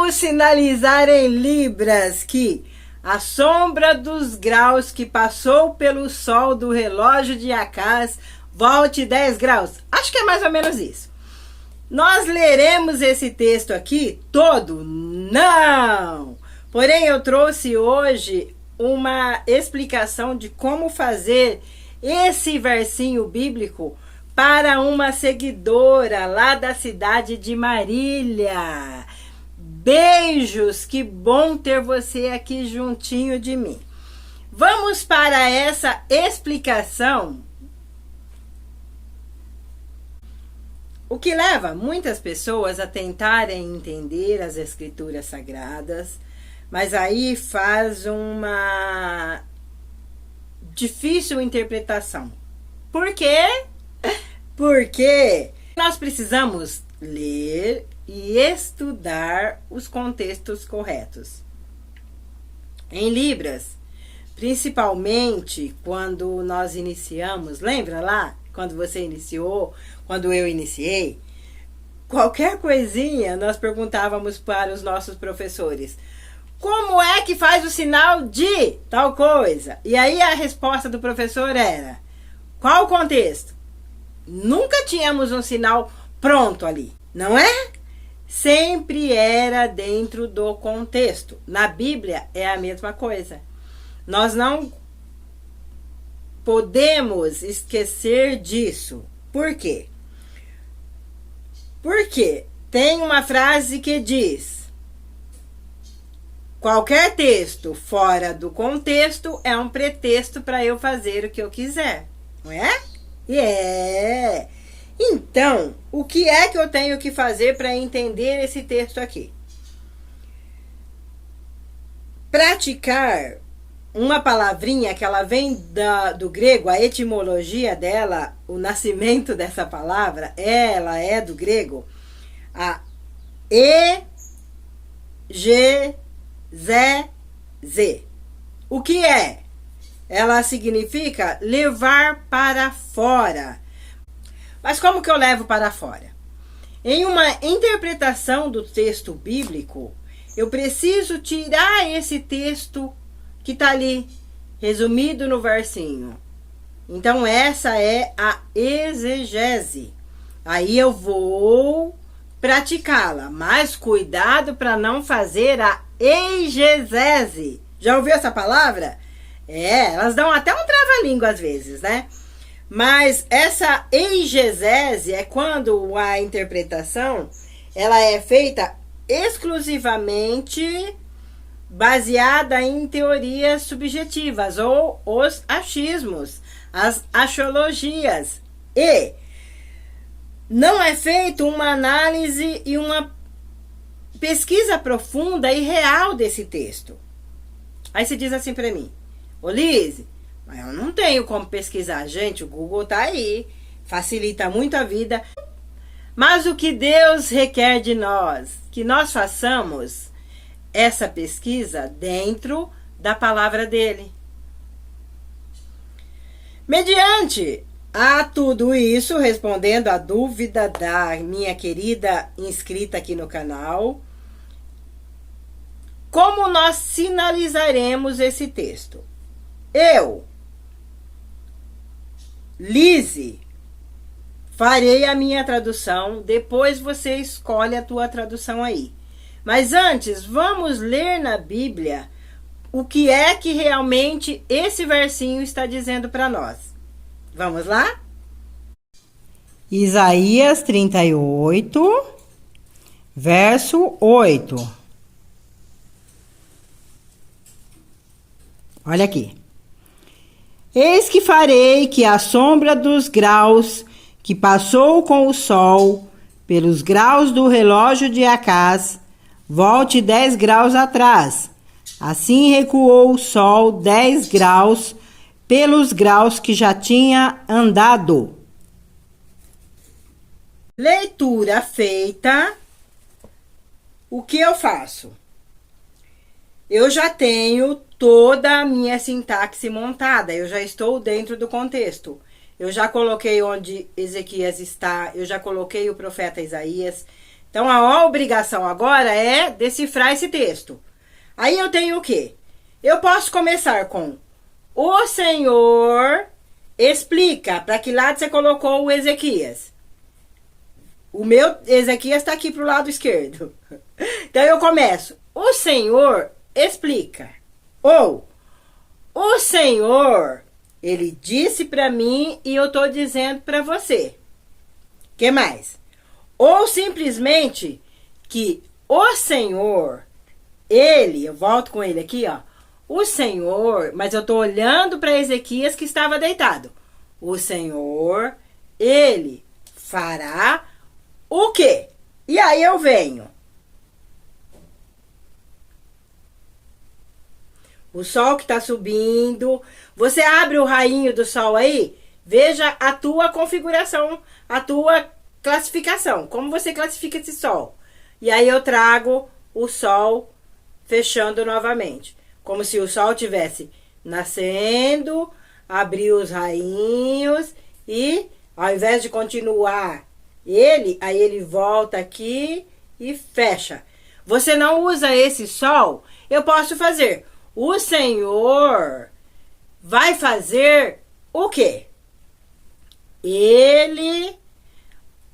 Vamos sinalizar em libras que a sombra dos graus que passou pelo sol do relógio de Acás volte 10 graus. Acho que é mais ou menos isso. Nós leremos esse texto aqui todo? Não! Porém, eu trouxe hoje uma explicação de como fazer esse versinho bíblico para uma seguidora lá da cidade de Marília. Beijos, que bom ter você aqui juntinho de mim. Vamos para essa explicação. O que leva muitas pessoas a tentarem entender as escrituras sagradas, mas aí faz uma difícil interpretação. Por quê? Porque nós precisamos ler e estudar os contextos corretos. Em Libras, principalmente quando nós iniciamos, lembra lá? Quando você iniciou, quando eu iniciei, qualquer coisinha nós perguntávamos para os nossos professores: como é que faz o sinal de tal coisa? E aí a resposta do professor era: qual o contexto? Nunca tínhamos um sinal pronto ali, não é? Sempre era dentro do contexto. Na Bíblia é a mesma coisa. Nós não podemos esquecer disso. Por quê? Porque tem uma frase que diz: qualquer texto fora do contexto é um pretexto para eu fazer o que eu quiser. Não é? Então, o que é que eu tenho que fazer para entender esse texto aqui? Praticar uma palavrinha que ela vem do grego, a etimologia dela, o nascimento dessa palavra, ela é do grego, a E-G-Z-Z. O que é? Ela significa levar para fora. Mas como que eu levo para fora? Em uma interpretação do texto bíblico, eu preciso tirar esse texto que está ali, resumido no versinho. Então, essa é a exegese. Aí eu vou praticá-la, mas cuidado para não fazer a exegese. Já ouviu essa palavra? Elas dão até um trava-língua às vezes, né? Mas essa exegese é quando a interpretação ela é feita exclusivamente baseada em teorias subjetivas ou os achismos, as axiologias. E não é feita uma análise e uma pesquisa profunda e real desse texto. Aí você diz assim para mim: ô Lise, mas eu não tenho como pesquisar. Gente, o Google tá aí, facilita muito a vida. Mas o que Deus requer de nós? Que nós façamos essa pesquisa dentro da palavra dele. Mediante a tudo isso, respondendo a dúvida da minha querida inscrita aqui no canal, como nós sinalizaremos esse texto? Eu, Lise, farei a minha tradução, depois você escolhe a tua tradução aí. Mas antes, vamos ler na Bíblia o que é que realmente esse versinho está dizendo para nós. Vamos lá? Isaías 38, verso 8. Olha aqui. Eis que farei que a sombra dos graus que passou com o sol pelos graus do relógio de Acás volte 10 graus atrás. Assim recuou o sol 10 graus pelos graus que já tinha andado. Leitura feita, o que eu faço? Eu já tenho toda a minha sintaxe montada, eu já estou dentro do contexto. Eu já coloquei onde Ezequias está, eu já coloquei o profeta Isaías, Então, a obrigação agora é decifrar esse texto. Aí eu tenho o quê? Eu posso começar com: o Senhor explica. Para que lado você colocou o Ezequias? O meu Ezequias está aqui para o lado esquerdo. Então eu começo: o Senhor explica. Ou: o Senhor, ele disse para mim e eu estou dizendo para você. Que mais? Ou simplesmente que o Senhor, ele, eu volto com ele aqui, ó. O Senhor, mas eu estou olhando para Ezequias que estava deitado. O Senhor, ele fará o quê? E aí eu venho. O sol que está subindo. Você abre o rainho do sol aí, veja a tua configuração, a tua classificação. Como você classifica esse sol? E aí eu trago o sol fechando novamente. Como se o sol tivesse nascendo, abrir os rainhos e, ao invés de continuar ele, aí ele volta aqui e fecha. Você não usa esse sol? Eu posso fazer: o Senhor vai fazer o quê? Ele,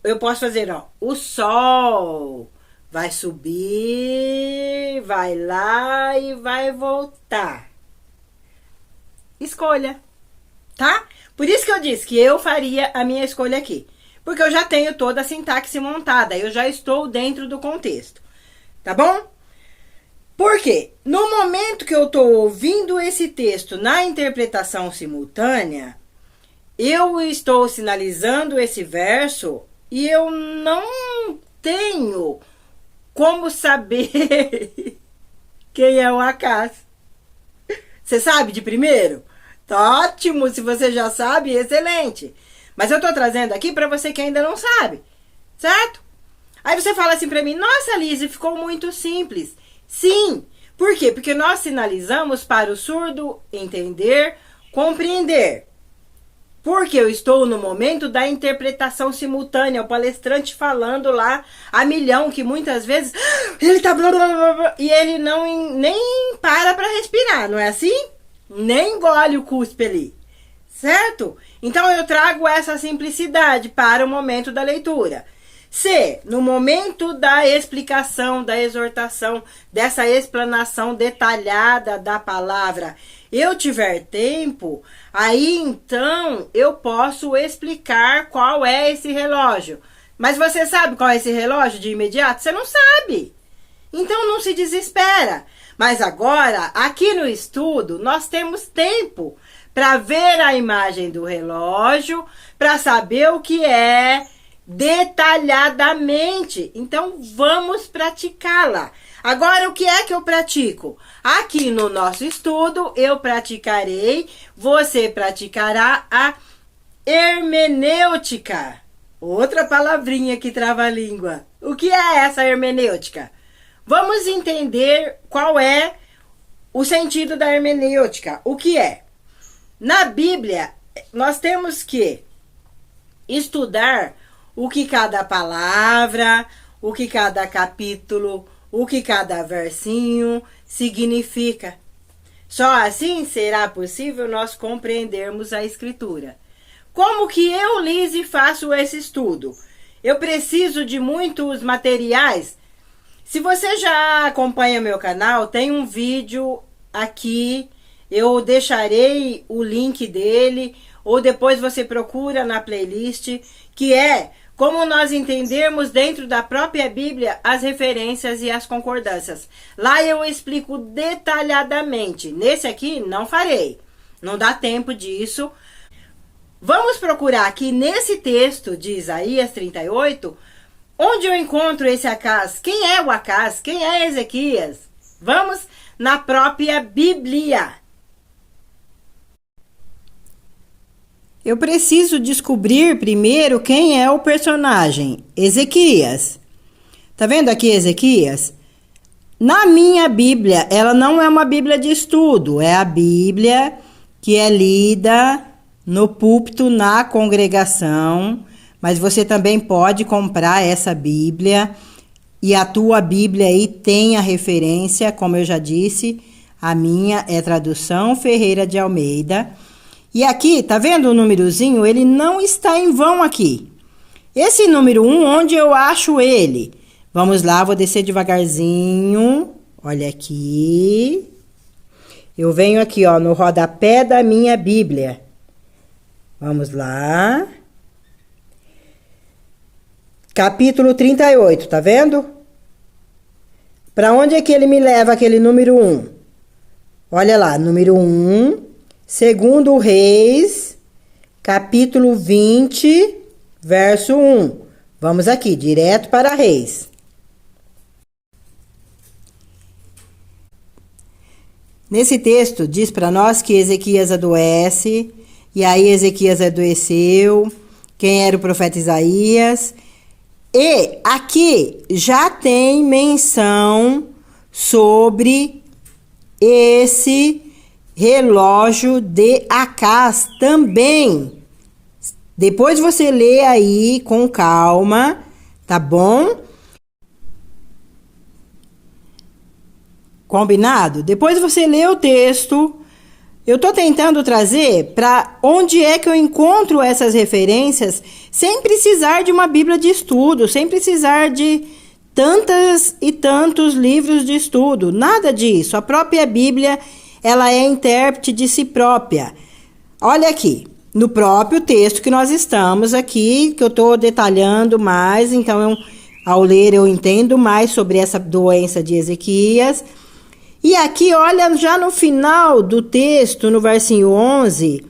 eu posso fazer, ó, o sol vai subir, vai lá e vai voltar. Escolha, tá? Por isso que eu disse que eu faria a minha escolha aqui. Porque eu já tenho toda a sintaxe montada, eu já estou dentro do contexto. Tá bom? Porque no momento que eu estou ouvindo esse texto na interpretação simultânea, eu estou sinalizando esse verso e eu não tenho como saber quem é o Acaz. Você sabe de primeiro? Tá ótimo, se você já sabe, excelente. Mas eu estou trazendo aqui para você que ainda não sabe, certo? Aí você fala assim para mim: nossa, Lise, ficou muito simples. Sim, por quê? Porque nós sinalizamos para o surdo entender, compreender. Porque eu estou no momento da interpretação simultânea, o palestrante falando lá a milhão, que muitas vezes ele tá blá blá blá blá, e ele nem para respirar, não é assim? Nem engole o cuspe ali, certo? Então eu trago essa simplicidade para o momento da leitura. Se no momento da explicação, da exortação, dessa explanação detalhada da palavra, eu tiver tempo, aí então eu posso explicar qual é esse relógio. Mas você sabe qual é esse relógio de imediato? Você não sabe. Então não se desespera. Mas agora, aqui no estudo, nós temos tempo para ver a imagem do relógio, para saber o que é detalhadamente. Então vamos praticá-la. Agora, o que é que eu pratico? Aqui no nosso estudo, eu praticarei, você praticará a hermenêutica. Outra palavrinha que trava a língua. O que é essa hermenêutica? Vamos entender qual é o sentido da hermenêutica. O que é? Na Bíblia, nós temos que estudar o que cada palavra, o que cada capítulo, o que cada versinho significa. Só assim será possível nós compreendermos a Escritura. Como que eu, Lise, faço esse estudo? Eu preciso de muitos materiais. Se você já acompanha meu canal, tem um vídeo aqui, eu deixarei o link dele, ou depois você procura na playlist, que é como nós entendermos dentro da própria Bíblia as referências e as concordâncias. Lá eu explico detalhadamente. Nesse aqui não farei. Não dá tempo disso. Vamos procurar aqui nesse texto de Isaías 38, onde eu encontro esse Acaz. Quem é o Acaz? Quem é Ezequias? Vamos na própria Bíblia. Eu preciso descobrir primeiro quem é o personagem, Ezequias. Tá vendo aqui Ezequias? Na minha Bíblia, ela não é uma Bíblia de estudo, é a Bíblia que é lida no púlpito, na congregação, mas você também pode comprar essa Bíblia E a tua Bíblia aí tem a referência, como eu já disse, a minha é tradução Ferreira de Almeida. E aqui, tá vendo o númerozinho? Ele não está em vão aqui. Esse número 1, onde eu acho ele? Vamos lá, vou descer devagarzinho. Olha aqui. Eu venho aqui, ó, no rodapé da minha Bíblia. Vamos lá. Capítulo 38, tá vendo? Para onde é que ele me leva aquele número 1? Olha lá, número 1, segundo Reis, capítulo 20, verso 1. Vamos aqui, direto para Reis. Nesse texto, diz para nós que Ezequias adoece, e aí Ezequias adoeceu, quem era o profeta Isaías. E aqui já tem menção sobre esse relógio de Acás também. Depois você lê aí com calma, tá bom? Combinado? Depois você lê o texto. Eu estou tentando trazer para onde é que eu encontro essas referências sem precisar de uma Bíblia de estudo, sem precisar de tantas e tantos livros de estudo. Nada disso. A própria Bíblia, ela é intérprete de si própria. Olha aqui, no próprio texto que nós estamos aqui, que eu estou detalhando mais, então ao ler eu entendo mais sobre essa doença de Ezequias. E aqui, olha, já no final do texto, no versinho 11,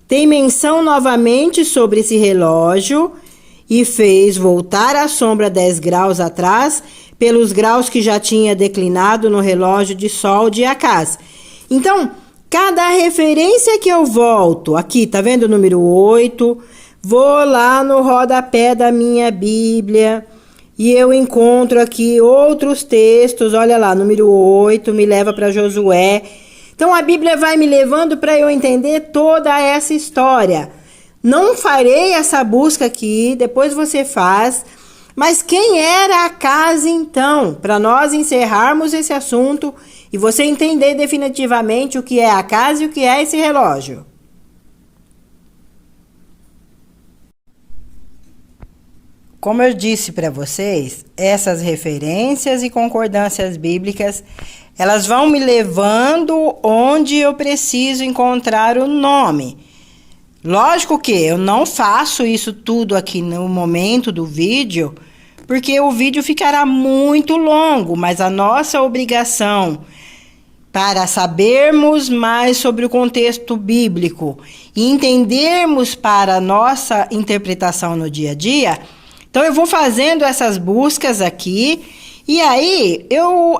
tem menção novamente sobre esse relógio e fez voltar a sombra 10 graus atrás, pelos graus que já tinha declinado no relógio de sol de Acás. Então, cada referência que eu volto, aqui, tá vendo o número 8? Vou lá no rodapé da minha Bíblia. E eu encontro aqui outros textos, olha lá, número 8, me leva para Josué. Então, a Bíblia vai me levando para eu entender toda essa história. Não farei essa busca aqui, depois você faz. Mas quem era Acás, então? Para nós encerrarmos esse assunto e você entender definitivamente o que é Acás e o que é esse relógio. Como eu disse para vocês, essas referências e concordâncias bíblicas, elas vão me levando onde eu preciso encontrar o nome. Lógico que eu não faço isso tudo aqui no momento do vídeo, porque o vídeo ficará muito longo, mas a nossa obrigação para sabermos mais sobre o contexto bíblico e entendermos para a nossa interpretação no dia a dia. Então, eu vou fazendo essas buscas aqui e aí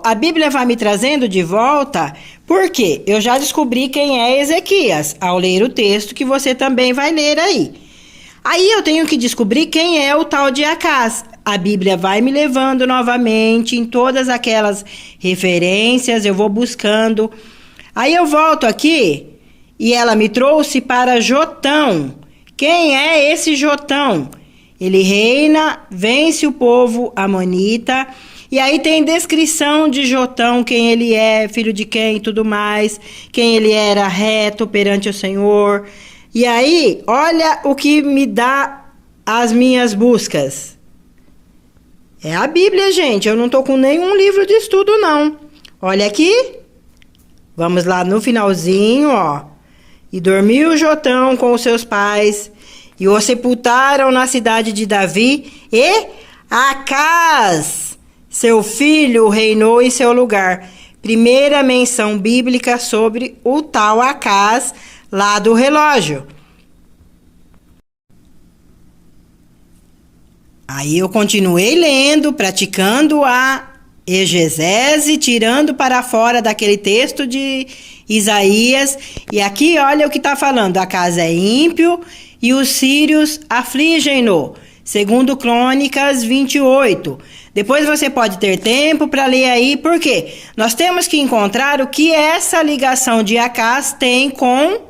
a Bíblia vai me trazendo de volta, porque eu já descobri quem é Ezequias ao ler o texto que você também vai ler aí. Aí eu tenho que descobrir quem é o tal de Acás. A Bíblia vai me levando novamente em todas aquelas referências, eu vou buscando. Aí eu volto aqui e ela me trouxe para Jotão. Quem é esse Jotão? Ele reina, vence o povo amonita, e aí tem descrição de Jotão, quem ele é, filho de quem e tudo mais, quem ele era reto perante o Senhor. E aí, olha o que me dá as minhas buscas. É a Bíblia, gente, eu não estou com nenhum livro de estudo, não. Olha aqui, vamos lá no finalzinho, ó. E dormiu Jotão com os seus pais, e o sepultaram na cidade de Davi, e Acás, seu filho, reinou em seu lugar. Primeira menção bíblica sobre o tal Acás, lá do relógio. Aí eu continuei lendo, praticando a exegese, tirando para fora daquele texto de Isaías. E aqui, olha o que está falando. Acás é ímpio, e os sírios afligem-no, segundo Crônicas 28. Depois você pode ter tempo para ler aí, porque nós temos que encontrar o que essa ligação de Acás tem com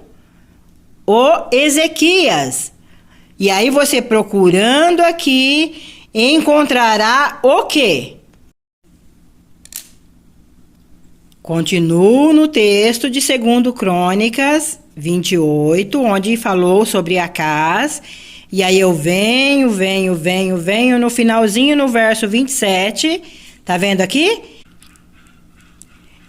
o Ezequias. E aí você procurando aqui, encontrará o quê? Continuo no texto de 2 Crônicas 28, onde falou sobre Acás. E aí eu venho no finalzinho, no verso 27. Tá vendo aqui?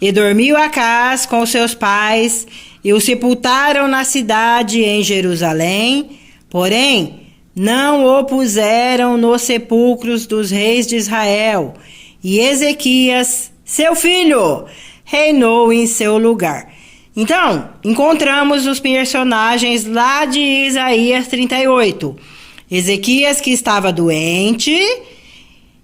E dormiu Acás com seus pais, e o sepultaram na cidade em Jerusalém. Porém, não o puseram nos sepulcros dos reis de Israel. E Ezequias, seu filho, reinou em seu lugar. Então, encontramos os personagens lá de Isaías 38. Ezequias, que estava doente,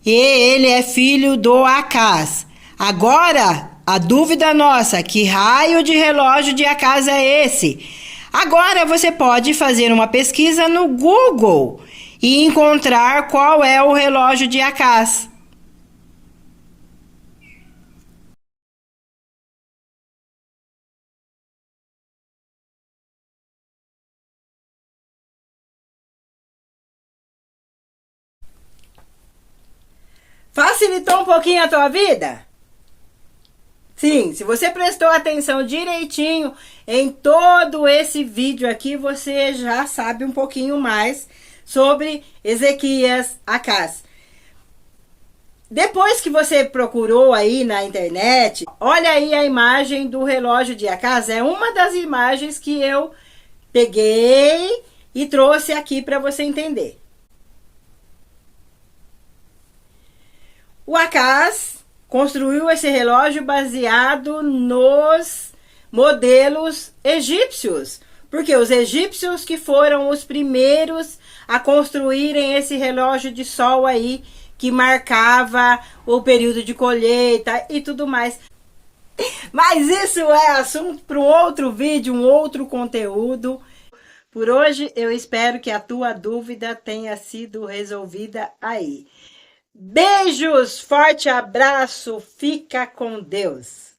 e ele é filho do Acás. Agora, a dúvida nossa, que raio de relógio de Acás é esse? Agora você pode fazer uma pesquisa no Google e encontrar qual é o relógio de Acás. Facilitou um pouquinho a tua vida? Sim, se você prestou atenção direitinho em todo esse vídeo aqui, você já sabe um pouquinho mais sobre Ezequias, Acás. Depois que você procurou aí na internet, olha aí a imagem do relógio de Acás. É uma das imagens que eu peguei e trouxe aqui para você entender. O Acás construiu esse relógio baseado nos modelos egípcios, porque os egípcios que foram os primeiros a construírem esse relógio de sol aí, que marcava o período de colheita e tudo mais. Mas isso é assunto para um outro vídeo, um outro conteúdo. Por hoje, eu espero que a tua dúvida tenha sido resolvida aí. Beijos, forte abraço, fica com Deus.